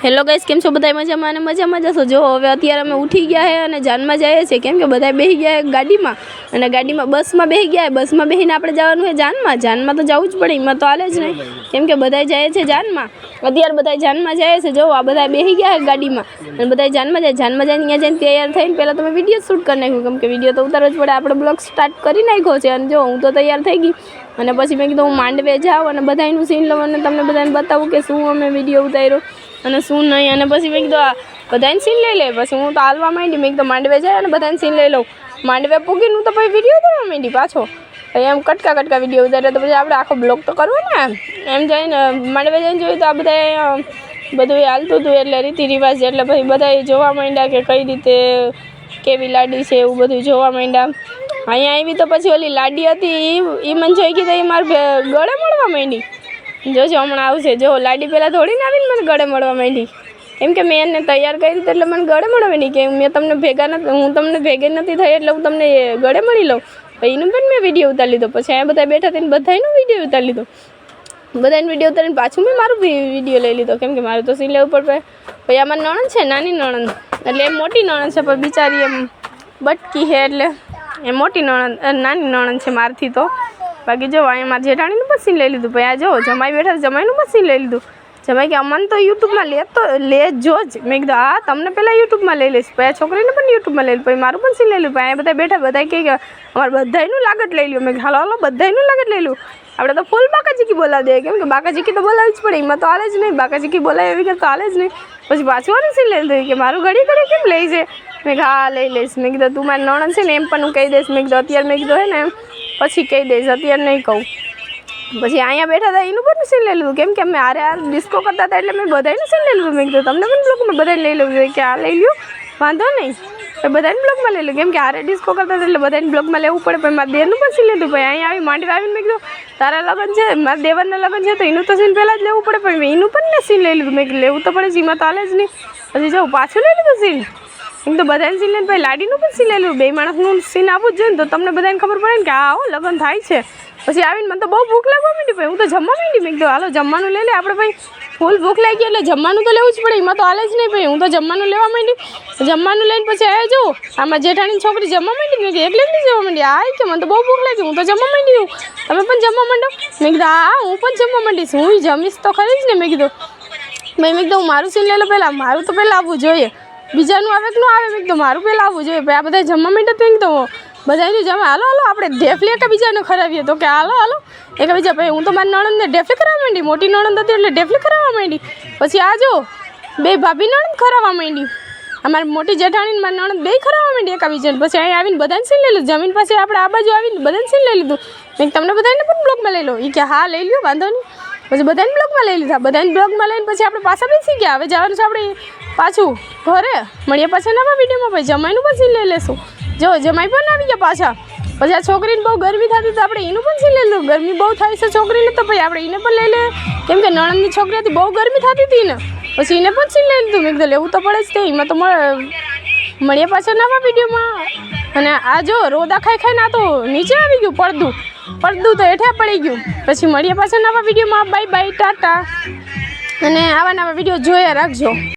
Hello guys, કેમ છો બધા? મજામાં અને મજામાં જશો. જો હવે અત્યારે અમે ઉઠી ગયા છે અને જાનમાં જઈએ છીએ, કેમ કે બધા બેસી ગયા ગાડીમાં અને ગાડીમાં બસમાં બેસી ગયા. બસમાં બેસીને આપણે જવાનું છે જાનમાં. જાનમાં તો જવું જ પડે, એમાં તો હાલે જ નહીં, કેમ કે બધા જાય છે જાનમાં. અત્યારે બધા જાનમાં જાય છે. જો આ બધા બેસી ગયા છે ગાડીમાં અને બધા જાનમાં જાય. જાનમાં જઈને અહીંયા જઈને તૈયાર થઈને પહેલાં તમે વિડીયો શૂટ કરી નાખ્યું, કેમ કે વિડીયો તો ઉતારવો જ પડે. આપણે બ્લોગ સ્ટાર્ટ કરી નાખ્યો છે અને જો હું તો તૈયાર થઈ ગઈ અને પછી મેં કીધું હું માંડવે જાઉં અને બધાનું સીન લઉં અને તમને બધાને બતાવું કે શું અમે વિડીયો ઉતાર્યો અને શું નહીં. અને પછી મેં કીધું બધાને સીન લઈ લે. પછી હું તો હાલવા માંડી. મેં કીધું માંડવે જાય અને બધાને સીન લઈ લઉં. માંડવે પૂગીને હું તો પછી વિડીયો ઉતારવા માંડી પાછો. એમ કટકા વિડીયો ઉતાર્યો તો પછી આપણે આખો બ્લોગ તો કરવો ને. એમ જઈને માંડવે જઈને જોયું તો આ બધા બધું હાલતું હતું, એટલે રીતિ રિવાજ, એટલે પછી બધા જોવા માંડ્યા કે કઈ રીતે કેવી લાડી છે એવું બધું જોવા માંડ્યા. અહીંયા આવી તો પછી ઓલી લાડી હતી એ મને જોઈ ગઈ તો એ મારે ગળે મળવા માંડી. જોજો હમણાં આવશે. જો લાડી પહેલાં થોડીને આવીને મને ગળે મળવા માંડી, કેમ કે મેં એને તૈયાર કરી હતી એટલે મને ગળે મળવા માંડી કે મેં તમને ભેગા નથી, હું તમને ભેગી નથી થઈ એટલે હું તમને ગળે મળી લઉં. પછી એનું પણ મેં વિડીયો ઉતારી લીધો. પછી અહીંયા બધા બેઠા થઈને બધાનો વિડીયો ઉતારી લીધો. બધાને વિડીયો ઉતારીને પાછું મેં મારું વિડીયો લઈ લીધો, કેમ કે મારું તો સીન લેવું પડે. પછી આમાં નણંદ છે, નાની નણંદ, એટલે એમ મોટી નણંદ છે પણ બિચારી એમ બટકી છે, એટલે એ મોટી નણંદ નાની નણંદ છે મારથી તો. બાકી જો અહીંયા મારા જેઠાણીનું પણ સીન લઈ લીધું. પછી આ જો જમાઈ બેઠા, જમાઈનું પણ સીન લઈ લીધું. જમાઈ કે અમને તો યુટ્યુબમાં લેજો જ. મેં કીધું હા તમને પહેલાં યુટ્યુબમાં લઈ લઈશ, પછી આ છોકરીને પણ યુટ્યુબમાં લઈ લે, પછી મારું પણ સીન લઈ લું. અહીંયા બધા બેઠા, બધા કહે કે અમારે બધાનું લાગત લઈ લ્યો. મેં કીધું હાલો બધાનું લાગત લઈ લઉં. આપણે તો ફૂલ બાકાજીકી બોલાવી દઈએ, કેમ કે બાકાજીકી તો બોલાવી જ પડે, એમાં તો હાલે જ નહીં. બાકાજીકી બોલાવી એવી તો હાલે જ નહીં. પછી પાછું વાળું સીન લઈ લીધું કે મારું ઘડી કેમ લઈ છે. મેં કીધું હા લઈ લઈશ. મેં કીધું તું મારી નણંદ છે ને એમ પણ હું કહી દઈશ. મેં કીધું અત્યારે મેં કીધું હે ને પછી કહી દઈશ, અત્યારે નહીં કહું. પછી અહીંયા બેઠા હતા એનું પણ સીન લઈ લીધું, કેમ કે અમે હારે ડિસ્કો કરતા હતા એટલે મેં બધાનું સીન લઈ લીધું. મેં કીધું તમને પણ બ્લોગમાં બધાને લઈ લેવું જોઈએ કે આ લઈ લ્યો, વાંધો નહીં. પછી બધાને બ્લોગમાં લઈ લો, કેમ કે હારે ડિસ્કો કરતા હતા એટલે બધાને બ્લોગમાં લેવું પડે. પછી મારા દેરનું પણ સીન લીધું. પછી અહીંયા આવી માંડવી આવીને મેં કીધું તારા લગ્ન છે, મારા દેવરના લગ્ન છે, તો એનું તો સીન પહેલાં જ લેવું પડે. પણ એનું પણ મેં સીન લઈ લીધું. મેં લેવું તો પડે, એમાં તો હાલે જ નહીં. પછી જાઉં પાછું લઈ લીધું સીન. એમ તો બધાને સીન લઈને પછી લાડીનું પણ સીન લઈ લીધું. બે માણસનું સીન આપવું જ જોઈએ ને, તો તમને બધાને ખબર પડે ને કે હા લગ્ન થાય છે. પછી આવીને મને તો બહુ ભૂખ લાગવા માંડી. ભાઈ હું તો જમવા માંડી. મેં કીધું હાલો જમવાનું લઈ લે આપણે. ભાઈ ફૂલ ભૂખ લાગી એટલે જમવાનું તો લેવું જ પડે, એમાં તો હાલે જ નહીં. ભાઈ હું તો જમવાનું લેવા માંડી. જમવાનું લઈને પછી આવ્યા જો આમાં જેઠાણીની છોકરી જમવા માંડી. મેં કીધું એકલી જમવા માંડી. આ કે મને તો બહુ ભૂખ લાગી, હું તો જમવા માંડી હું, તમે પણ જમવા માંડો. મેં કીધું હા હું પણ જમવા માંડીશ, હું જમીશ તો ખરી જ ને. મેં કીધું ભાઈ મેં કીધું મારું સીન લઈ લો પહેલાં, મારું તો પહેલાં આવવું જોઈએ, બીજાનું આવે કે ન આવે. મેં કીધું મારું પહેલાં આવવું જોઈએ. ભાઈ આ બધા જમવા માંડે તો મેં કીધું બધાનું જમવા હાલો આપણે ઢેફલી એકબીજાને ખરાવીએ તો કે હાલો એકબીજા. ભાઈ હું તો મારી નણંદને ઢેફલી કરાવવા માંડી. મોટી નણંદ હતી એટલે ઢેફલી કરાવવા માંડી. પછી આ જો બે ભાભી નણંદ ખરાવવા માંડી. અમારી મોટી જેઠાણીને મારી નણંદ બે ખરાવવા માંડી એકબીજાને. પછી અહીંયા આવીને બધાને સીન લઈ લીધું. જમીન પાસે આપણે આ બાજુ આવીને બધાને સીન લઈ લીધું. મેં તમને બધાને પણ બ્લોગમાં લઈ લો. એ કે હા લઈ લ્યો વાંધો નહીં. પછી બધાને બ્લોગમાં લઈ લીધા. બધાને બ્લોગમાં લઈને પછી આપણે પાછા બેસી ગયા. હવે જવાનું છે આપણે પાછું ઘરે. મળીએ પાછા નવા વિડીયોમાં. પછી જમાઈનું પણ સીન લઈ લેશું. જો જમાઈ પણ આવી ગયા પાછા. પછી આ છોકરીને બહુ ગરમી થતી તો આપણે એનું પણ સીન લઈ લઉં. ગરમી બહુ થાય છે છોકરીને, તો પછી આપણે એને પણ લઈ લે, કેમ કે નણંદની છોકરી હતી બહુ ગરમી થતી હતી ને. પછી એને પણ સીન લઈ લીધું. મેં કીધું લેવું તો પડે જ તે. એમાં તો મળીએ પાછા નવા વિડીયોમાં. અને આ જો રોદા ખાઈને આ તો નીચે આવી ગયું પડદું તો હેઠે પડી ગયું. પછી મળીએ પાછા નવા વિડીયોમાં. Bye bye, Tata. અને આવા નવા વિડીયો જોયા રાખજો.